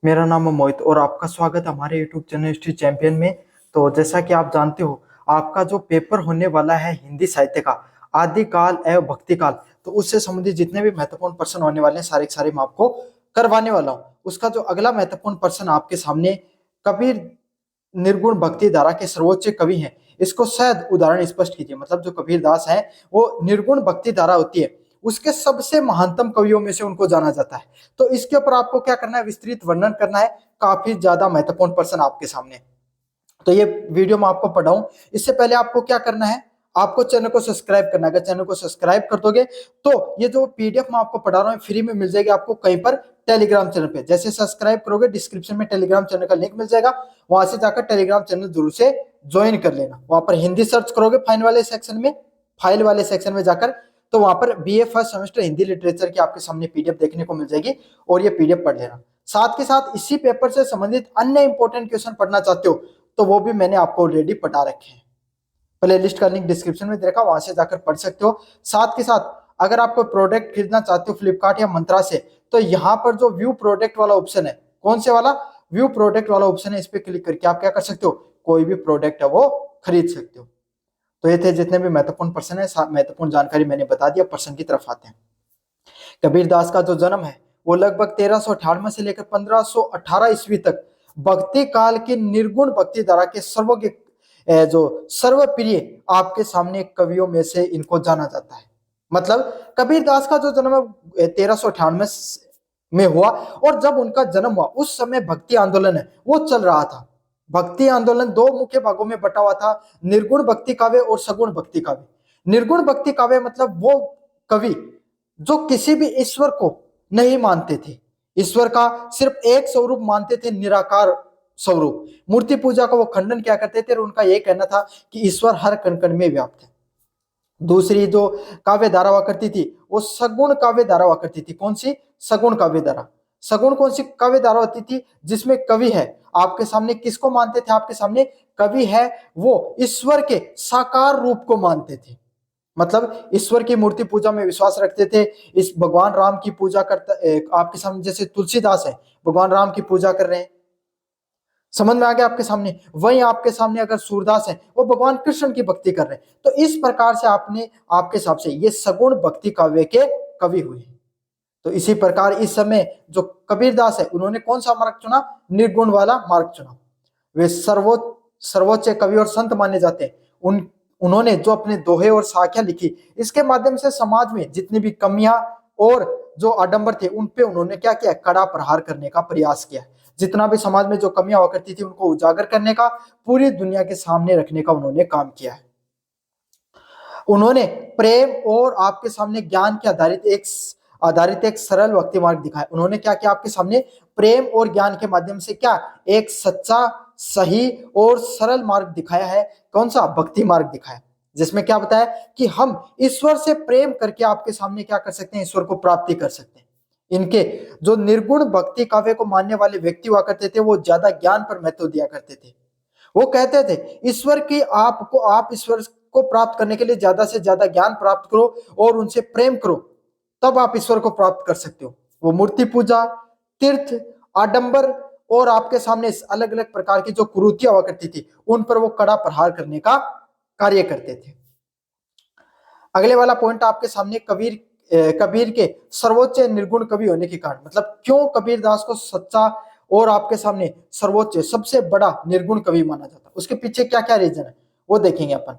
मेरा नाम है मोहित और आपका स्वागत है हमारे YouTube चैनल हिस्ट्री चैंपियन में। तो जैसा कि आप जानते हो, आपका जो पेपर होने वाला है हिंदी साहित्य का आदिकाल एवं भक्ति काल, तो उससे संबंधित जितने भी महत्वपूर्ण प्रश्न होने वाले हैं सारे के सारे मैं आपको करवाने वाला हूँ। उसका जो अगला महत्वपूर्ण प्रश्न आपके सामने, कबीर निर्गुण भक्ति धारा के सर्वोच्च कवि हैं, इसको शायद उदाहरण स्पष्ट कीजिए। मतलब जो कबीर दास है वो निर्गुण भक्ति धारा होती है उसके सबसे महानतम कवियों में से उनको जाना जाता है। तो इसके ऊपर आपको क्या करना है, विस्तृत वर्णन करना है। काफी ज्यादा महत्वपूर्ण प्रश्न आपके सामने, तो ये वीडियो मैं आपको पढ़ाऊं इससे पहले आपको क्या करना है, आपको चैनल को सब्सक्राइब करना है। अगर चैनल को सब्सक्राइब कर दोगे तो ये जो पीडीएफ मैं आपको पढ़ा रहा हूँ फ्री में मिल जाएगी आपको कहीं पर टेलीग्राम चैनल पे। जैसे सब्सक्राइब करोगे डिस्क्रिप्शन में टेलीग्राम चैनल का लिंक मिल जाएगा, वहां से जाकर टेलीग्राम चैनल जरूर से ज्वाइन कर लेना। वहां पर हिंदी सर्च करोगे फाइल वाले सेक्शन में जाकर, तो वहां पर BA first semester Hindi literature की आपके सामने पीडीएफ देखने को मिल जाएगी और ये पीडीएफ पढ़ लेना। साथ के साथ इसी पेपर से संबंधित अन्य इंपॉर्टेंट क्वेश्चन पढ़ना चाहते हो तो वो भी मैंने आपको ऑलरेडी पढ़ा रखे हैं। प्ले लिस्ट का लिंक डिस्क्रिप्शन में दे रखा, वहां से जाकर पढ़ सकते हो। साथ के साथ अगर आप कोई प्रोडक्ट खरीदना चाहते हो फ्लिपकार्ट या मंत्रा से, तो यहाँ पर जो व्यू प्रोडक्ट वाला ऑप्शन है, कौन से वाला, व्यू प्रोडक्ट वाला ऑप्शन है, इस पर क्लिक करके आप क्या कर सकते हो, कोई भी प्रोडक्ट है वो खरीद सकते हो। तो ये थे जितने भी महत्वपूर्ण प्रश्न है, महत्वपूर्ण जानकारी मैंने बता दिया। प्रश्न की तरफ आते हैं। कबीर दास का जो जन्म है वो लगभग 1398 से लेकर 1518 ईस्वी तक भक्ति काल की निर्गुण भक्ति धारा के सर्वज्ञ जो सर्वप्रिय आपके सामने कवियों में से इनको जाना जाता है। मतलब कबीर दास का जो जन्म है 1398 में हुआ, और जब उनका जन्म हुआ उस समय भक्ति आंदोलन है वो चल रहा था। भक्ति आंदोलन दो मुख्य भागों में बटा हुआ था, निर्गुण भक्ति काव्य और सगुण भक्ति काव्य। निर्गुण भक्ति काव्य मतलब वो कवि जो किसी भी ईश्वर को नहीं मानते थे, ईश्वर का सिर्फ एक स्वरूप मानते थे, निराकार स्वरूप। मूर्ति पूजा का वो खंडन क्या करते थे और उनका यह कहना था कि ईश्वर हर कण कण में व्याप्त है। दूसरी जो काव्य धारा हुआ करती थी वो सगुण काव्य धारा हुआ करती थी। कौन सी, सगुण काव्य धारा। सगुण कौन सी काव्य धारा होती थी, जिसमें कवि है आपके सामने किसको मानते थे, आपके सामने कवि है वो ईश्वर के साकार रूप को मानते थे। मतलब ईश्वर की मूर्ति पूजा में विश्वास रखते थे। इस भगवान राम की पूजा करता, आपके सामने जैसे तुलसीदास है भगवान राम की पूजा कर रहे हैं, समझ में आ गया आपके सामने। वही आपके सामने अगर सूरदास है वो भगवान कृष्ण की भक्ति कर रहे हैं। तो इस प्रकार से आपने आपके हिसाब से ये सगुण भक्ति काव्य के कवि हुए। तो इसी प्रकार इस समय जो कबीरदास है उन्होंने कौन सा मार्ग चुना, निर्गुण वाला मार्ग चुना। वे सर्वोच्च कवि और संत माने जाते हैं। उन्होंने जो अपने दोहे और साखियां लिखी, इसके माध्यम से समाज में जितनी भी कमियां और जो आडंबर थे उन पे उन्होंने क्या किया, कड़ा प्रहार करने का प्रयास किया। जितना भी समाज में जो कमियां हुआ करती थी उनको उजागर करने का, पूरी दुनिया के सामने रखने का उन्होंने काम किया है। उन्होंने प्रेम और आपके सामने ज्ञान के आधारित एक सरल भक्ति मार्ग दिखाया। उन्होंने क्या किया, आपके सामने प्रेम और ज्ञान के माध्यम से क्या, एक सच्चा सही और सरल मार्ग दिखाया है। कौन सा, भक्ति मार्ग दिखाया, जिसमें क्या बताया कि हम ईश्वर से प्रेम करके आपके सामने क्या कर सकते हैं, ईश्वर को प्राप्ति कर सकते हैं। इनके जो निर्गुण भक्ति काव्य को मानने वाले व्यक्ति हुआ करते थे वो ज्यादा ज्ञान पर महत्व दिया करते थे। वो कहते थे ईश्वर की आप ईश्वर को प्राप्त करने के लिए ज्यादा से ज्यादा ज्ञान प्राप्त करो और उनसे प्रेम करो, तब आप ईश्वर को प्राप्त कर सकते हो। वो मूर्ति पूजा, तीर्थ, आडंबर और आपके सामने अलग अलग प्रकार की जो कुरीतियां हुआ करती थी उन पर वो कड़ा प्रहार करने का कार्य करते थे। अगले वाला पॉइंट आपके सामने कबीर के सर्वोच्च निर्गुण कवि होने के कारण, मतलब क्यों कबीर दास को सच्चा और आपके सामने सर्वोच्च सबसे बड़ा निर्गुण कवि माना जाता, उसके पीछे क्या क्या रीजन है वो देखेंगे अपन।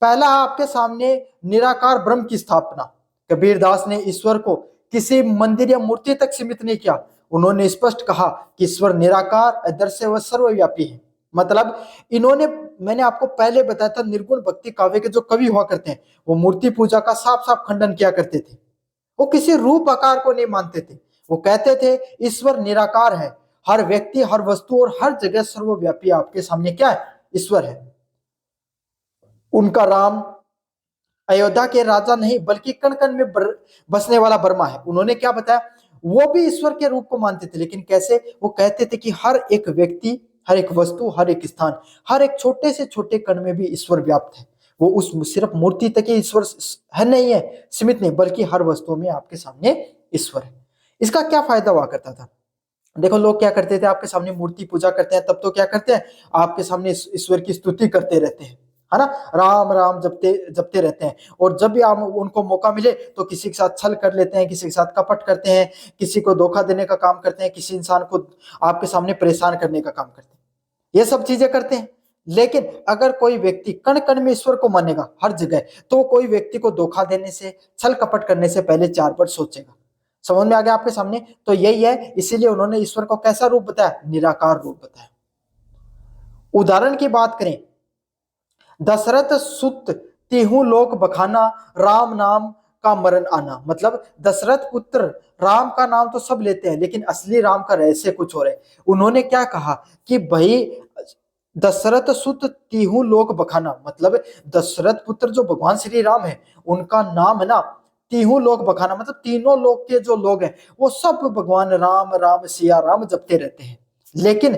पहला आपके सामने निराकार ब्रह्म की स्थापना। कबीर दास ने ईश्वर को किसी मंदिर या मूर्ति तक सीमित नहीं किया। उन्होंने स्पष्ट कहा कि ईश्वर निराकार, अदृश्य व सर्वव्यापी है। मतलब इन्होंने, मैंने आपको पहले बताया था, निर्गुण भक्ति काव्य के जो कवि हुआ करते हैं वो मूर्ति पूजा का साफ साफ खंडन किया करते थे। वो किसी रूप आकार को नहीं मानते थे। वो कहते थे ईश्वर निराकार है, हर व्यक्ति, हर वस्तु और हर जगह सर्वव्यापी आपके सामने क्या है, ईश्वर है। उनका राम अयोध्या के राजा नहीं बल्कि कण कण में बसने वाला वर्मा है। उन्होंने क्या बताया, वो भी ईश्वर के रूप को मानते थे, लेकिन कैसे, वो कहते थे कि हर एक व्यक्ति, हर एक वस्तु, हर एक स्थान, हर एक छोटे से छोटे कण में भी ईश्वर व्याप्त है। वो उस सिर्फ मूर्ति तक ही ईश्वर है नहीं है, सीमित नहीं, बल्कि हर वस्तु में आपके सामने ईश्वर है। इसका क्या फायदा हुआ करता था, देखो लोग क्या करते थे, आपके सामने मूर्ति पूजा करते हैं तब तो क्या करते हैं, आपके सामने ईश्वर की स्तुति करते रहते हैं, है ना, राम राम जपते जपते रहते हैं। और जब भी आप उनको मौका मिले तो किसी के साथ छल कर लेते हैं, किसी के साथ कपट करते हैं, किसी को धोखा देने का काम करते हैं, किसी इंसान को आपके सामने परेशान करने का काम करते हैं, ये सब चीजें करते हैं। लेकिन अगर कोई व्यक्ति कण कण में ईश्वर को मानेगा हर जगह, तो कोई व्यक्ति को धोखा देने से, छल कपट करने से पहले 4 बार सोचेगा। समझ में आ गया आपके सामने? तो यही है, इसीलिए उन्होंने ईश्वर को कैसा रूप बताया, निराकार रूप बताया। उदाहरण की बात करें, दशरथ सुत तिहु लोक बखाना, राम नाम का मरण आना। मतलब दशरथ पुत्र राम का नाम तो सब लेते हैं, लेकिन असली राम का रहस्य कुछ और है। उन्होंने क्या कहा कि भाई दशरथ सुत तिहु लोक बखाना, मतलब दशरथ पुत्र जो भगवान श्री राम है, उनका नाम है ना तिहु लोक बखाना, मतलब तीनों लोक के जो लोग हैं वो सब भगवान राम राम सिया राम जपते रहते हैं। लेकिन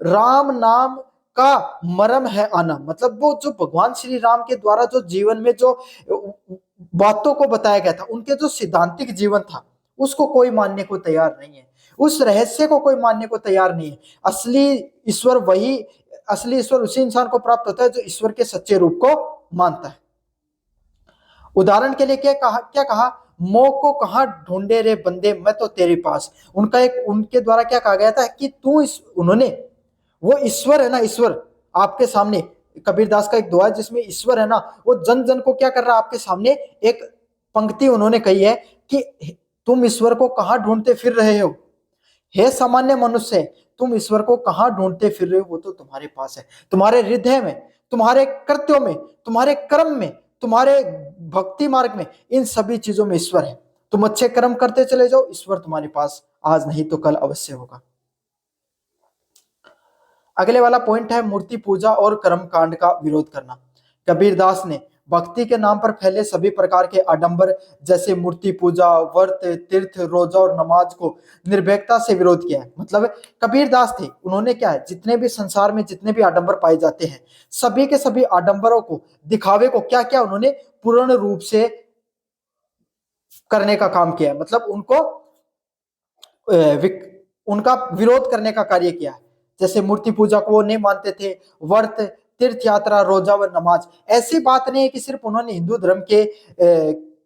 राम नाम का मर्म है आना, मतलब वो जो भगवान श्री राम के द्वारा जो जीवन में जो बातों को बताया गया था, उनके जो सिद्धांतिक जीवन था, उसको कोई मानने को तैयार नहीं है, उस रहस्य को कोई मानने को तैयार नहीं है। असली ईश्वर वही, असली ईश्वर उसी इंसान को प्राप्त होता है जो ईश्वर के सच्चे रूप को मानता है। उदाहरण के लिए क्या कहा, मो को कहां ढूंढे रे बंदे, मैं तो तेरे पास। उनके द्वारा क्या कहा गया था कि तू उन्होंने, वो ईश्वर है ना, ईश्वर आपके सामने, कबीरदास का एक दुआ है जिसमें ईश्वर है ना, वो जन जन को क्या कर रहा है, आपके सामने एक पंक्ति उन्होंने कही है कि तुम ईश्वर को कहां ढूंढते फिर रहे हो, हे सामान्य मनुष्य, तुम ईश्वर को कहां ढूंढते फिर रहे हो, वो तो तुम्हारे पास है, तुम्हारे हृदय में, तुम्हारे कृत्यों में, तुम्हारे कर्म में, तुम्हारे भक्ति मार्ग में, इन सभी चीजों में ईश्वर है। तुम अच्छे कर्म करते चले जाओ, ईश्वर तुम्हारे पास आज नहीं तो कल अवश्य होगा। अगले वाला पॉइंट है मूर्ति पूजा और कर्म कांड का विरोध करना। कबीरदास ने भक्ति के नाम पर फैले सभी प्रकार के आडंबर जैसे मूर्ति पूजा, व्रत, तीर्थ, रोजा और नमाज को निर्भीकता से विरोध किया है। मतलब कबीरदास थे, उन्होंने क्या है, जितने भी संसार में जितने भी आडंबर पाए जाते हैं, सभी के सभी आडंबरों को, दिखावे को क्या क्या उन्होंने पूर्ण रूप से करने का काम किया है। मतलब उनका विरोध करने का कार्य किया है। जैसे मूर्ति पूजा को वो नहीं मानते थे, व्रत, तीर्थ यात्रा, रोजा व नमाज, ऐसी बात नहीं है कि सिर्फ उन्होंने हिंदू धर्म के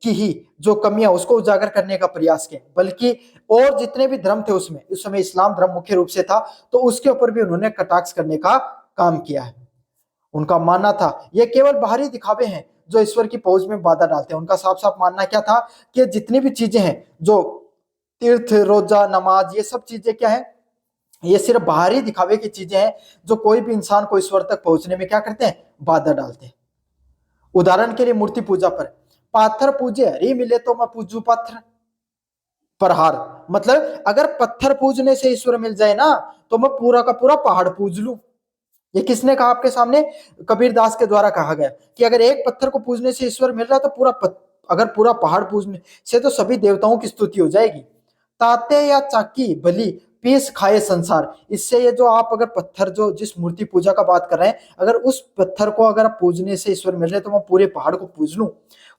की ही जो कमियां उसको उजागर करने का प्रयास किया, बल्कि और जितने भी धर्म थे उसमें, उस समय इस्लाम धर्म मुख्य रूप से था, तो उसके ऊपर भी उन्होंने कटाक्ष करने का काम किया है। उनका मानना था ये केवल बाहरी दिखावे हैं जो ईश्वर की पहुंच में बाधा डालते हैं। उनका साफ साफ मानना क्या था कि जितनी भी चीजें हैं, जो तीर्थ, रोजा, नमाज, ये सब चीजें क्या है, ये सिर्फ बाहरी दिखावे की चीजें हैं जो कोई भी इंसान को ईश्वर तक पहुंचने में क्या करते हैं, बाधा डालते हैं। उदाहरण के लिए मूर्ति पूजा पर, पाथर पूजे हरी मिले तो मैं पूजू पत्थर प्रहार, मतलब अगर पत्थर पूजने से ईश्वर मिल जाए ना, तो मैं पूरा का पूरा पहाड़ पूज लूं। ये किसने कहा आपके सामने, कबीरदास के द्वारा कहा गया कि अगर एक पत्थर को पूजने से ईश्वर मिल रहा है तो अगर पूरा पहाड़ पूजने से तो सभी देवताओं की स्तुति हो जाएगी। ताते या चाकी भली पीस खाए संसार, इससे ये जो आप अगर पत्थर, जो जिस मूर्ति पूजा का बात कर रहे हैं, अगर उस पत्थर को अगर आप पूजने से ईश्वर मिल रहे तो मैं पूरे पहाड़ को पूज लूं।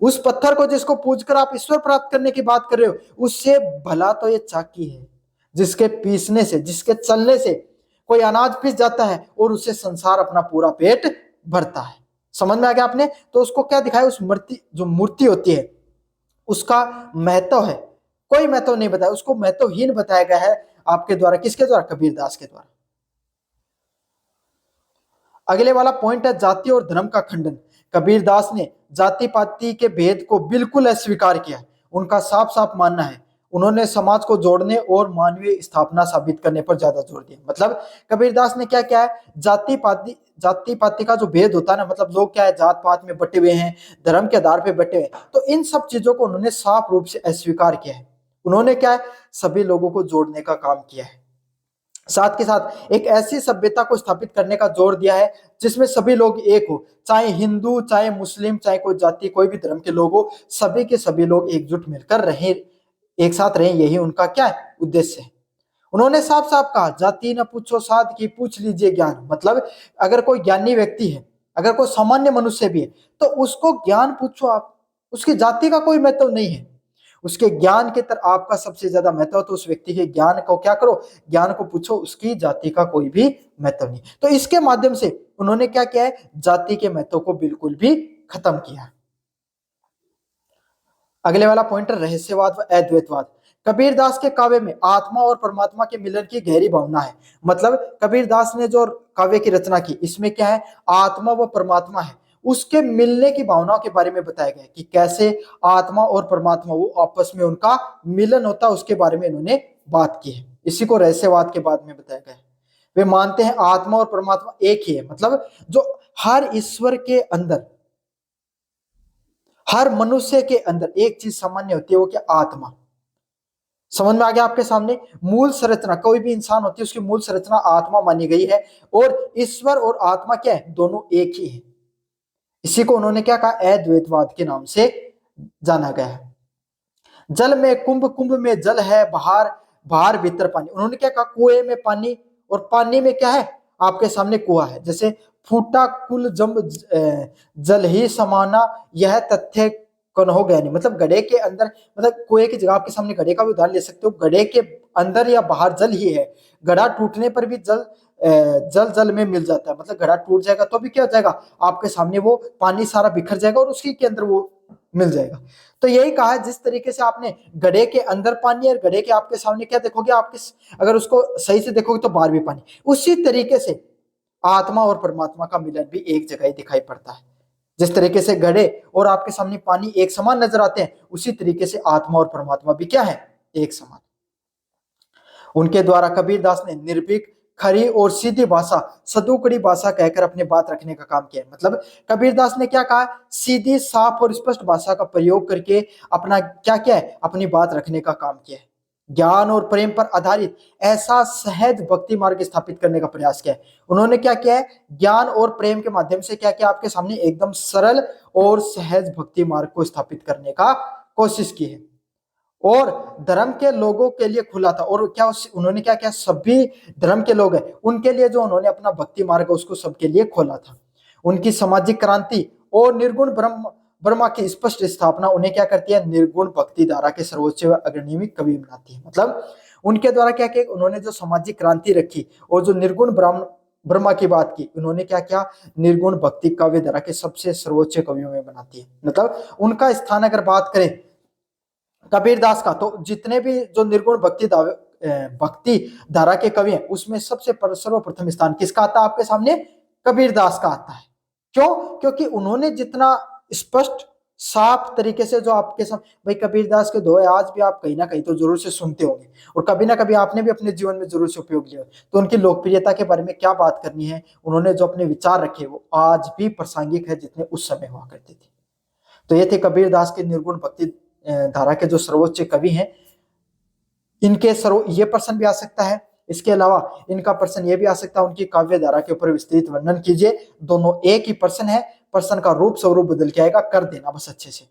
उस पत्थर को जिसको पूजकर आप ईश्वर प्राप्त करने की बात कर रहे हो, उससे भला तो ये चाकी है जिसके पीसने से, जिसके चलने से कोई अनाज पिस जाता है और उससे संसार अपना पूरा पेट भरता है। समझ में आ गया आपने? तो उसको क्या दिखाया, उस मूर्ति, जो मूर्ति होती है उसका महत्व है, कोई महत्व नहीं बताया, उसको महत्वहीन बताया गया है आपके द्वारा, किसके द्वारा, कबीरदास के द्वारा। अगले वाला पॉइंट है जाति और धर्म का खंडन। कबीरदास ने जाति पाति के भेद को बिल्कुल अस्वीकार किया। उनका साफ साफ मानना है, उन्होंने समाज को जोड़ने और मानवीय स्थापना साबित करने पर ज्यादा जोर दिया। मतलब कबीरदास ने क्या किया है, जाति पाति का जो भेद होता है ना, मतलब लोग क्या है, जात पात में बटे हुए हैं, धर्म के आधार पर बटे हुए हैं, तो इन सब चीजों को उन्होंने साफ रूप से अस्वीकार किया है। उन्होंने क्या है, सभी लोगों को जोड़ने का काम किया है। साथ के साथ एक ऐसी सभ्यता को स्थापित करने का जोर दिया है जिसमें सभी लोग एक हो, चाहे हिंदू, चाहे मुस्लिम, चाहे कोई जाति, कोई भी धर्म के लोग हो, सभी के सभी लोग एकजुट मिलकर रहे, एक साथ रहे, यही उनका क्या है, उद्देश्य है। उन्होंने साफ साफ कहा, जाति न पूछो साध की, पूछ लीजिए ज्ञान। मतलब अगर कोई ज्ञानी व्यक्ति है, अगर कोई सामान्य मनुष्य भी है, तो उसको ज्ञान पूछो आप, उसकी जाति का कोई महत्व नहीं है। उसके ज्ञान के तरफ आपका सबसे ज्यादा महत्व, तो उस व्यक्ति के ज्ञान को क्या करो, ज्ञान को पूछो, उसकी जाति का कोई भी महत्व नहीं। तो इसके माध्यम से उन्होंने क्या किया है, जाति के महत्व को बिल्कुल भी खत्म किया। अगले वाला पॉइंटर रहस्यवाद व अद्वैतवाद। कबीरदास के काव्य में आत्मा और परमात्मा के मिलन की गहरी भावना है। मतलब कबीरदास ने जो काव्य की रचना की, इसमें क्या है, आत्मा व परमात्मा है, उसके मिलने की भावनाओं के बारे में बताया गया है कि कैसे आत्मा और परमात्मा वो आपस में उनका मिलन होता है, उसके बारे में इन्होंने बात की है। इसी को रहस्यवाद के बाद में बताया गया है। वे मानते हैं आत्मा और परमात्मा एक ही है। मतलब जो हर ईश्वर के अंदर, हर मनुष्य के अंदर एक चीज सामान्य होती है, वो क्या, आत्मा। समझ में आ गया आपके सामने, मूल संरचना कोई भी इंसान होती है उसकी मूल संरचना आत्मा मानी गई है, और ईश्वर और आत्मा क्या है, दोनों एक ही है। इसी को उन्होंने क्या कहा, अद्वैतवाद के नाम से जाना गया है। जल में कुंभ, कुंभ में जल है, बाहर बाहर भीतर पानी। उन्होंने क्या कहा, कुएं में पानी और पानी में क्या है, आपके सामने कुआं है। जैसे फूटा कुल जम जल ही समाना, यह तथ्य कौन हो गया नहीं। मतलब घड़े के अंदर, मतलब कुएं की जगह आपके सामने घड़े का भी उदाहरण ले सकते हो। घड़े के अंदर या बाहर जल ही है, घड़ा टूटने पर भी जल जल जल में मिल जाता है। मतलब घड़ा टूट जाएगा तो भी क्या हो जाएगा, आपके सामने वो पानी सारा बिखर जाएगा और उसी के अंदर वो मिल जाएगा। तो यही कहा है, जिस तरीके से आपने घड़े के अंदर पानी और घड़े के आपके सामने क्या देखोगे, आपके अगर उसको सही से देखोगे तो बाहर भी पानी, उसी तरीके से आत्मा और परमात्मा का मिलन भी एक जगह ही दिखाई पड़ता है। जिस तरीके से घड़े और आपके सामने पानी एक समान नजर आते हैं, उसी तरीके से आत्मा और परमात्मा भी क्या है, एक समान। उनके द्वारा कबीरदास ने निर्भीक, खरी और सीधी भाषा, सदुकड़ी भाषा कहकर अपनी बात रखने का काम किया। मतलब कबीरदास ने क्या कहा, सीधी, साफ और स्पष्ट भाषा का प्रयोग करके अपना क्या किया है, अपनी बात रखने का काम किया है। ज्ञान और प्रेम पर आधारित ऐसा सहज भक्ति मार्ग स्थापित करने का प्रयास किया है। उन्होंने क्या किया है, ज्ञान और प्रेम के माध्यम से क्या किया, आपके सामने एकदम सरल और सहज भक्ति मार्ग को स्थापित करने का कोशिश की है, और धर्म के लोगों के लिए खुला था। और क्या उन्होंने क्या किया, सभी धर्म के लोग हैं उनके लिए जो उन्होंने अपना भक्ति मार्ग उसको सबके लिए खोला था। उनकी सामाजिक क्रांति और निर्गुण ब्रह्मा की स्पष्ट स्थापना उन्हें क्या करती है, निर्गुण भक्ति धारा के सर्वोच्च व अग्रणी कवि बनाती है। मतलब उनके द्वारा क्या किया, उन्होंने जो सामाजिक क्रांति रखी और जो निर्गुण ब्रह्मा की बात की, उन्होंने क्या किया, निर्गुण भक्ति काव्य धारा के सबसे सर्वोच्च कवियों में बनाती है। मतलब उनका स्थान अगर बात करें कबीरदास का, तो जितने भी जो निर्गुण भक्ति धारा के कवि हैं, उसमें सबसे सर्वप्रथम स्थान किसका आता है आपके सामने, कबीरदास का आता है। क्यों, क्योंकि उन्होंने जितना स्पष्ट साफ तरीके से जो आपके सामने, भाई कबीरदास के दोहे आज भी आप कहीं ना कहीं तो जरूर से सुनते होंगे, और कभी ना कभी आपने भी अपने जीवन में जरूर से उपयोग लिया। तो उनकी लोकप्रियता के बारे में क्या बात करनी है, उन्होंने जो अपने विचार रखे वो आज भी प्रासंगिक है जितने उस समय हुआ करते थे। तो ये थे कबीरदास के निर्गुण भक्ति धारा के जो सर्वोच्च कवि हैं। इनके ये प्रश्न भी आ सकता है, इसके अलावा इनका प्रश्न ये भी आ सकता है, उनकी काव्य धारा के ऊपर विस्तृत वर्णन कीजिए। दोनों एक ही प्रश्न है, प्रश्न का रूप स्वरूप बदल के आएगा, कर देना बस अच्छे से।